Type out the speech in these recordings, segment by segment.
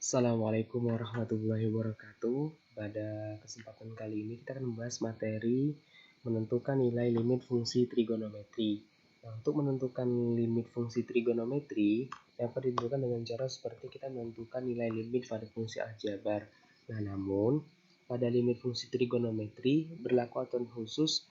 Assalamualaikum warahmatullahi wabarakatuh. Pada kesempatan kali ini kita akan membahas materi menentukan nilai limit fungsi trigonometri. Nah, untuk menentukan limit fungsi trigonometri dapat ditentukan dengan cara seperti kita menentukan nilai limit pada fungsi aljabar. Nah, namun pada limit fungsi trigonometri berlaku aturan khusus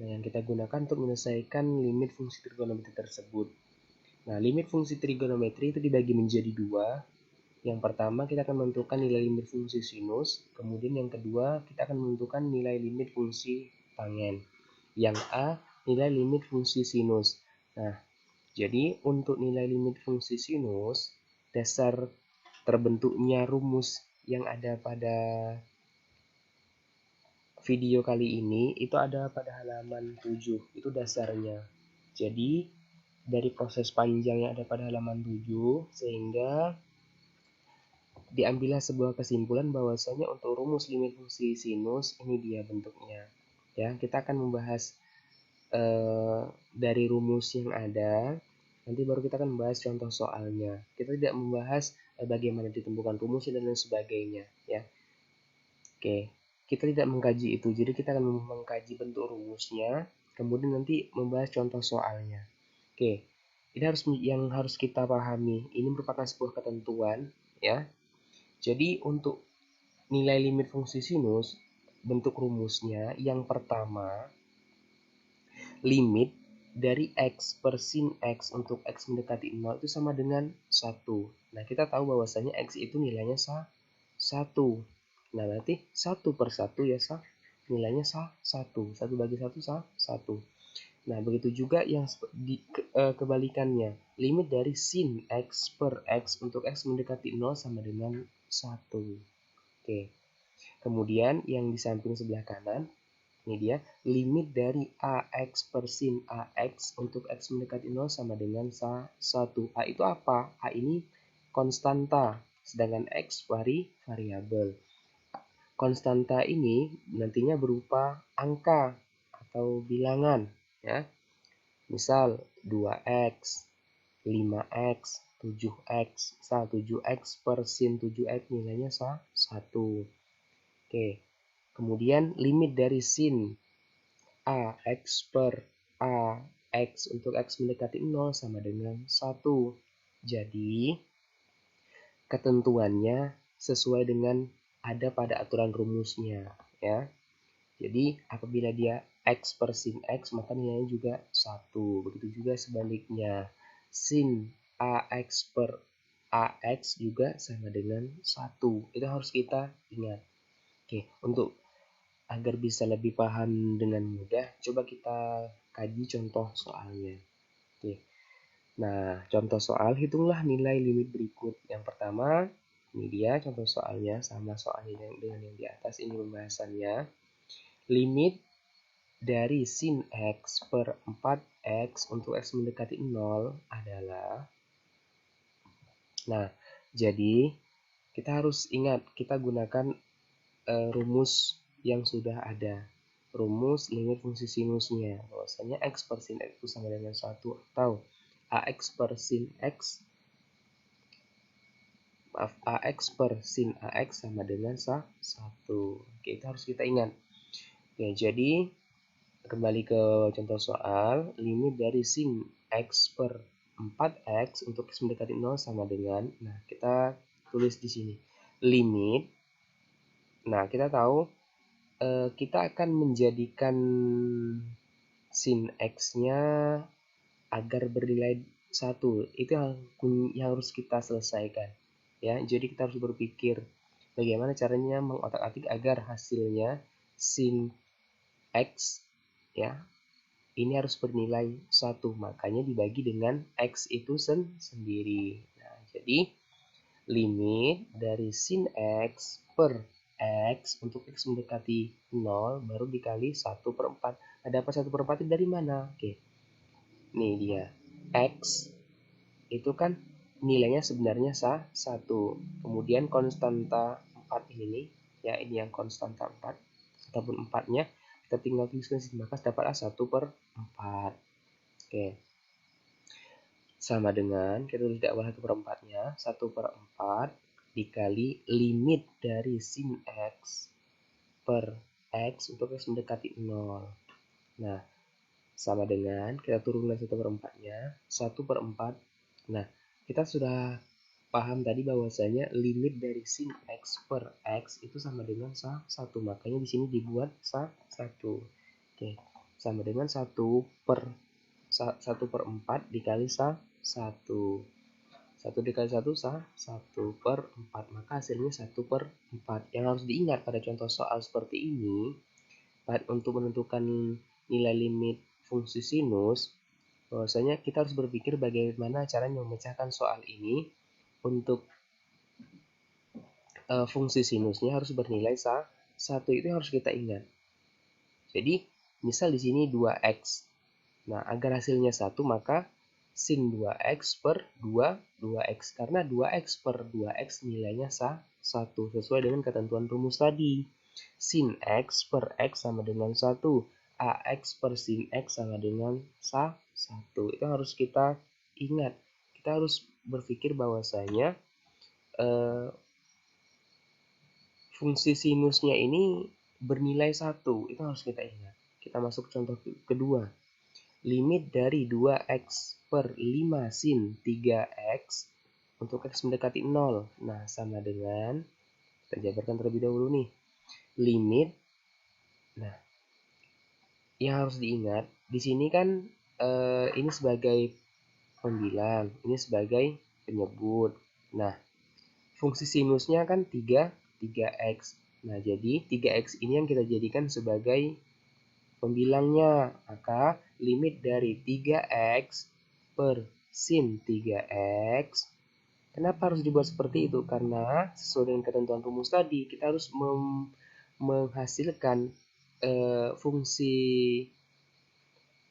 yang kita gunakan untuk menyelesaikan limit fungsi trigonometri tersebut. Nah, limit fungsi trigonometri itu dibagi menjadi dua. Yang pertama kita akan menentukan nilai limit fungsi sinus, kemudian yang kedua kita akan menentukan nilai limit fungsi tangen. Yang A, nilai limit fungsi sinus. Nah, jadi untuk nilai limit fungsi sinus, dasar terbentuknya rumus yang ada pada video kali ini itu ada pada halaman 7, itu dasarnya. Jadi dari proses panjang yang ada pada halaman 7 sehingga diambillah sebuah kesimpulan bahwasanya untuk rumus limit fungsi sinus ini dia bentuknya. Ya, kita akan membahas dari rumus yang ada. Nanti baru kita akan membahas contoh soalnya. Kita tidak membahas bagaimana ditemukan rumusnya dan lain sebagainya. Ya, oke. Kita tidak mengkaji itu. Jadi kita akan mengkaji bentuk rumusnya. Kemudian nanti membahas contoh soalnya. Oke. Ini yang harus kita pahami. Ini merupakan sebuah ketentuan, ya. Jadi untuk nilai limit fungsi sinus, bentuk rumusnya yang pertama, limit dari x per sin x untuk x mendekati 0 itu sama dengan 1. Nah, kita tahu bahwasanya x itu nilainya 1. Nah, berarti 1 per 1 ya nilainya 1. 1 bagi 1 1. Nah, begitu juga yang kebalikannya. Limit dari sin x per x untuk x mendekati 0 sama dengan 1. Oke. Kemudian yang di samping sebelah kanan, ini dia limit dari AX per sin AX untuk X mendekati 0 sama dengan 1. A itu apa? A ini konstanta, sedangkan X variabel. Konstanta ini nantinya berupa angka atau bilangan, ya. Misal 2X, 5X, 7X. Misal 7X per sin 7X nilainya 1. Oke. Kemudian limit dari sin AX per AX untuk X mendekati 0 sama dengan 1. Jadi, ketentuannya sesuai dengan ada pada aturan rumusnya, ya. Jadi, apabila dia X per sin X, maka nilainya juga 1. Begitu juga sebaliknya. Sin AX per AX juga sama dengan 1. Itu harus kita ingat. Oke, untuk agar bisa lebih paham dengan mudah, coba kita kaji contoh soalnya. Oke. Nah, contoh soal, hitunglah nilai limit berikut. Yang pertama, ini dia contoh soalnya, sama soalnya dengan yang di atas, ini pembahasannya. Limit dari sin x per 4x untuk x mendekati 0 adalah, nah, jadi kita harus ingat, kita gunakan rumus yang sudah ada, rumus limit fungsi sinusnya, bahwasanya x per sin x itu sama dengan 1 atau ax per sin x, maaf, ax per sin ax sama dengan 1. Oke, itu harus kita ingat. Oke, jadi kembali ke contoh soal, limit dari sin x per 4x untuk x mendekati 0 sama dengan, nah kita tulis di sini limit. Nah, kita tahu kita akan menjadikan sin x-nya agar bernilai 1. Itu yang harus kita selesaikan. Ya, jadi kita harus berpikir bagaimana caranya mengotak-atik agar hasilnya sin x, ya, ini harus bernilai 1. Makanya dibagi dengan x itu sendiri. Nah, jadi limit dari sin x per x untuk x mendekati 0 baru dikali 1 per 4. Nah, dapat 1 per 4 itu dari mana? Oke. Nih dia. X itu kan nilainya sebenarnya 1. Kemudian konstanta 4 ini, ya, ini yang konstanta 4 ataupun 4-nya kita tinggal tuliskan sini, maka dapatlah 1 per 4. Oke. Sama dengan, kita tulis di awal 1 per 4-nya, 1 per 4 dikali limit dari sin X per X untuk X mendekati 0. Nah, sama dengan kita turunkan 1/4-nya, 1/4. Nah, kita sudah paham tadi bahwasanya limit dari sin X per X itu sama dengan SA1. Makanya di sini dibuat SA1. Oke, sama dengan 1/4 dikali SA1. 1 dikali 1 1/4. Maka hasilnya 1/4. Yang harus diingat pada contoh soal seperti ini, untuk menentukan nilai limit fungsi sinus, bahwasanya kita harus berpikir bagaimana caranya memecahkan soal ini untuk fungsi sinusnya harus bernilai 1. Itu harus kita ingat. Jadi, misal di sini 2x. Nah, agar hasilnya 1, maka sin 2x per 2x. Karena 2x per 2x nilainya 1. Sesuai dengan ketentuan rumus tadi. Sin x per x sama dengan 1. Ax per sin x sama dengan 1. Itu harus kita ingat. Kita harus berpikir bahwasanya fungsi sinusnya ini bernilai 1. Itu harus kita ingat. Kita masuk contoh kedua. Limit dari 2x per 5 sin 3x untuk x mendekati 0. Nah, sama dengan, kita jabarkan terlebih dahulu nih. Limit, nah, yang harus diingat, di sini kan ini sebagai pembilang, ini sebagai penyebut. Nah, fungsi sinusnya kan 3x. Nah, jadi 3x ini yang kita jadikan sebagai pembilangnya. Maka limit dari 3x per sin 3x. Kenapa harus dibuat seperti itu? Karena sesuai dengan ketentuan rumus tadi, kita harus menghasilkan fungsi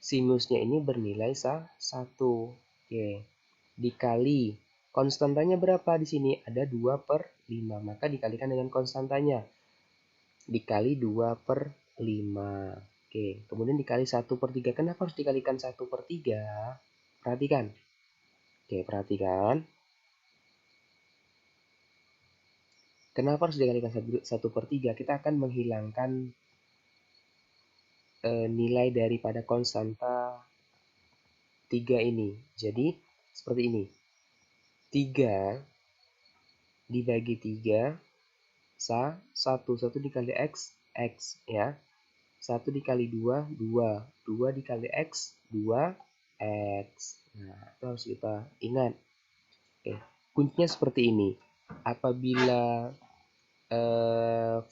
sinusnya ini bernilai 1. Oke. Dikali konstantanya berapa di sini? Ada 2/5. Maka dikalikan dengan konstantanya. Dikali 2/5. Oke, kemudian dikali 1/3. Kenapa harus dikalikan 1/3? Perhatikan. Oke, perhatikan. Kenapa harus dikalikan 1/3? Kita akan menghilangkan nilai daripada konstanta 3 ini. Jadi, seperti ini. 3 dibagi 3, 1. 1 dikali X, X ya. 1 dikali 2, 2. 2 dikali X, 2X. Nah, itu harus kita ingat. Oke, kuncinya seperti ini. Apabila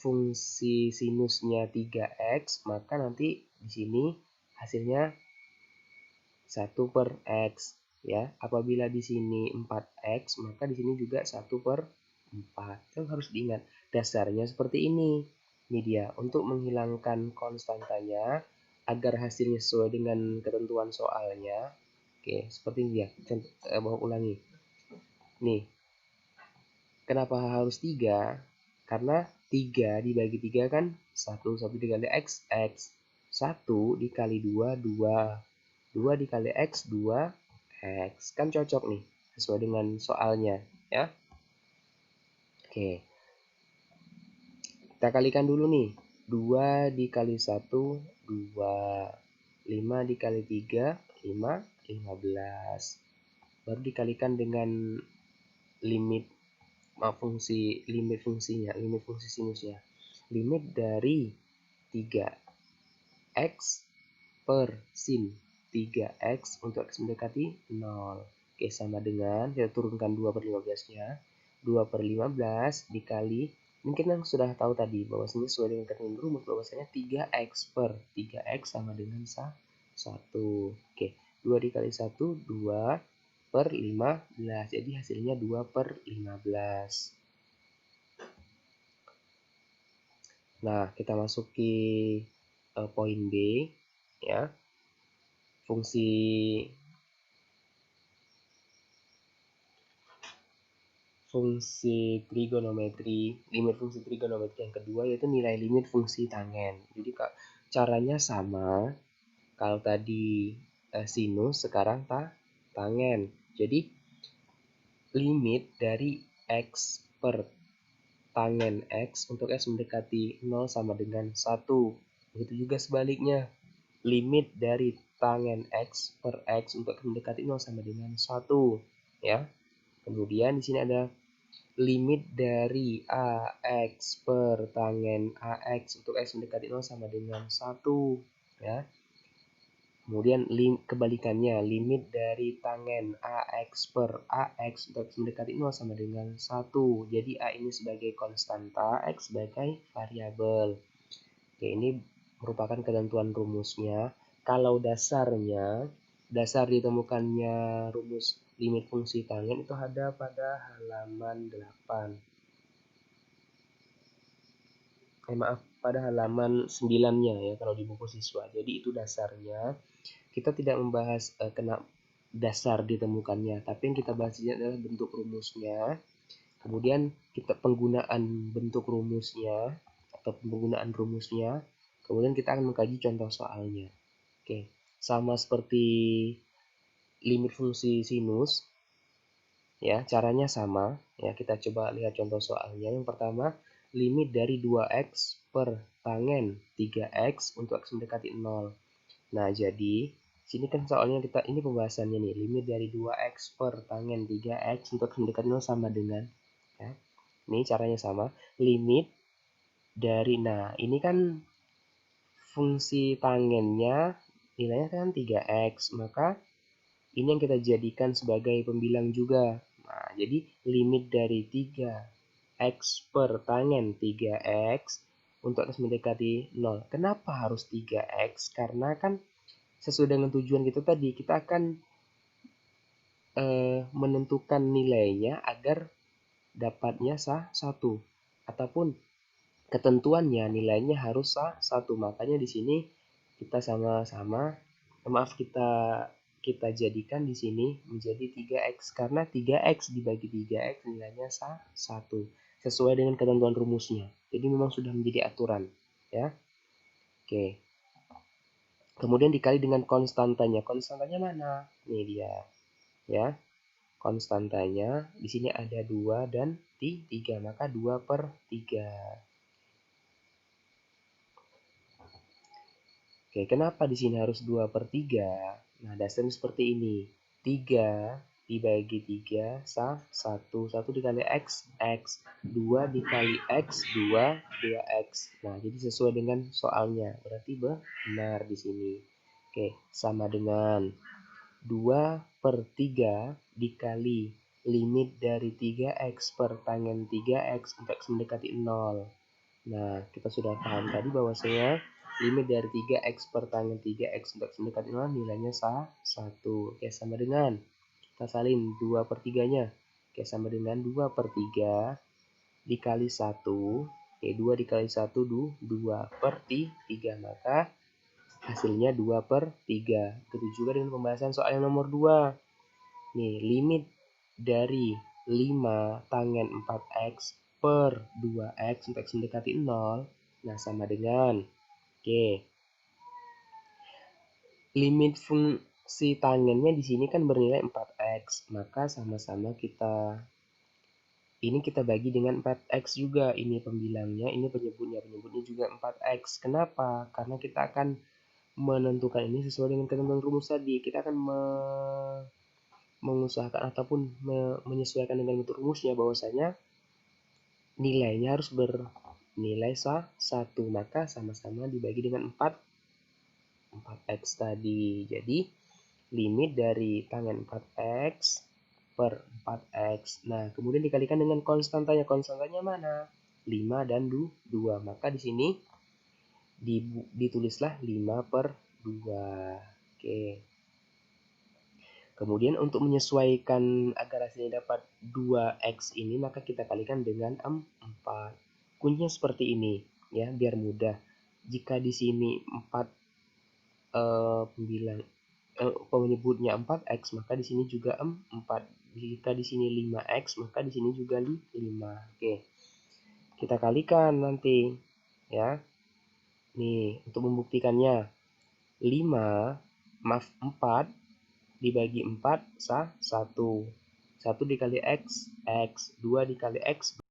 fungsi sinusnya 3x, maka nanti di sini hasilnya 1/x ya. Apabila di sini 4x, maka di sini juga 1/4. Itu harus diingat. Dasarnya seperti ini. Ini dia, untuk menghilangkan konstantanya agar hasilnya sesuai dengan ketentuan soalnya. Oke, seperti ini ya. Mau ulangi. Nih, kenapa harus 3? Karena 3 dibagi 3 kan 1. 1 dikali X, X. 1 dikali 2, 2. 2 dikali X, 2X. Kan cocok nih, sesuai dengan soalnya. Ya. Oke. Kita kalikan dulu nih. 2 dikali 1, 2. 5 dikali 3, 5, 15. Baru dikalikan dengan limit limit fungsi sinusnya. Limit dari 3x per sin 3x untuk x mendekati 0. Oke, sama dengan, kita turunkan 2/15-nya. 2/15 dikali, mungkin yang sudah tahu tadi, bahwasanya sesuai dengan ketentuan rumus, bahwasanya 3x per 3x sama dengan 1. Oke, 2 dikali 1, 2/15. Jadi hasilnya 2/15. Nah, kita masuki poin B ya. Fungsi trigonometri, limit fungsi trigonometri yang kedua yaitu nilai limit fungsi tangen. Jadi caranya sama. Kalau tadi sinus, sekarang tangen. Jadi limit dari x per tangen X untuk X mendekati 0 sama dengan 1. Begitu juga sebaliknya, limit dari tangen X per X untuk X mendekati 0 sama dengan 1. Ya. Kemudian di sini ada limit dari AX per tangen AX untuk X mendekati 0 sama dengan 1. Ya. Kemudian kebalikannya, limit dari tangen AX per AX untuk X mendekati 0 sama dengan 1. Jadi A ini sebagai konstanta, X sebagai variabel. Oke, ini merupakan ketentuan rumusnya. Kalau dasar ditemukannya rumus limit fungsi tangen itu ada pada halaman 8. Pada halaman 9-nya ya kalau di buku siswa. Jadi itu dasarnya. Kita tidak membahas dasar ditemukannya, tapi yang kita bahas ini adalah bentuk rumusnya. Kemudian kita penggunaan bentuk rumusnya atau penggunaan rumusnya. Kemudian kita akan mengkaji contoh soalnya. Oke, sama seperti limit fungsi sinus. Ya, caranya sama. Ya, kita coba lihat contoh soalnya. Yang pertama, limit dari 2x per tangen 3x untuk x mendekati 0. Nah, jadi sini kan soalnya ini pembahasannya nih, limit dari 2x per tangen 3x untuk x mendekati 0 sama dengan, ya, ini caranya sama, limit dari, nah ini kan fungsi tangennya nilainya kan 3x, maka ini yang kita jadikan sebagai pembilang juga. Nah, jadi limit dari 3x per tangen 3x untuk x mendekati 0. Kenapa harus 3x? Karena kan sesuai dengan tujuan kita tadi, kita akan menentukan nilainya agar dapatnya sah 1, ataupun ketentuannya nilainya harus sah 1. Makanya di sini kita kita jadikan di sini menjadi 3x, karena 3x dibagi 3x nilainya sah 1 sesuai dengan ketentuan rumusnya. Jadi memang sudah menjadi aturan, ya. Oke. Kemudian dikali dengan konstantanya. Konstantanya mana? Ini dia. Ya. Konstantanya di sini ada 2 dan 3, maka 2 per 3. Oke, kenapa di sini harus 2 per 3? Nah, dasarnya seperti ini. 3 dibagi 3 sah 1. 1 dikali x, x. 2 dikali x, 2, 2x. Nah, jadi sesuai dengan soalnya. Berarti benar di sini. Oke, sama dengan 2 per 3 dikali limit dari 3x per tangen 3x untuk x mendekati 0. Nah, kita sudah paham tadi bahwasanya limit dari 3x per tangen 3x untuk x mendekati 0 nilainya sah 1. Oke, sama dengan, kita salin 2 per 3-nya. Oke, sama dengan 2 per 3 dikali 1. Oke, 2 dikali 1, 2 per 3. Maka hasilnya 2 per 3. Begitu juga dengan pembahasan soal yang nomor 2. Nih, limit dari 5 tangen 4x per 2x untuk x mendekati 0. Nah, sama dengan, oke, limit fungsi tangennya di sini kan bernilai 4x. Maka sama-sama kita bagi dengan 4x juga. Ini pembilangnya, ini penyebutnya. Penyebutnya juga 4x. Kenapa? Karena kita akan menentukan ini sesuai dengan ketentuan rumus tadi. Kita akan mengusahakan ataupun menyesuaikan dengan bentuk rumusnya bahwasanya nilainya harus bernilai sah 1. Maka sama-sama dibagi dengan 4x tadi. Jadi limit dari tangen 4x per 4x. Nah, kemudian dikalikan dengan konstantanya. Konstantanya mana? 5 dan 2. Maka di sini ditulislah 5 per 2. Oke. Kemudian untuk menyesuaikan agar hasilnya dapat 2x ini, maka kita kalikan dengan 4. Kuncinya seperti ini, ya, biar mudah. Jika di sini 4 penyebutnya 4x, maka di sini juga 4. Jika di sini 5x, maka di sini juga 5. Oke. Kita kalikan nanti, ya. Nih, untuk membuktikannya 4 dibagi 4 sah 1. 1 dikali x, x. 2 dikali x,